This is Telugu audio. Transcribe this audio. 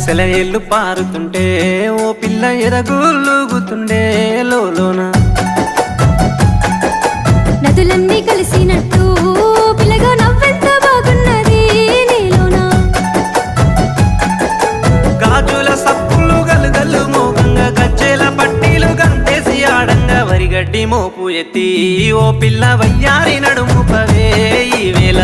సెలయేళ్ళు పారుతుంటే ఓ పిల్ల ఎదగులుగుతుండే లోన నదులన్నీ కలిసినట్టు పిల్లగా నవ్వెంత బాగున్నది నీలోనా గాజుల సప్పులు గలుగల్లు మోగంగా గజ్జెల పట్టీలు గంతేసి ఆడంగా వరిగడ్డి మోపు ఎత్తి ఓ పిల్ల వయ్యారి నడుము పవే ఈ వేళ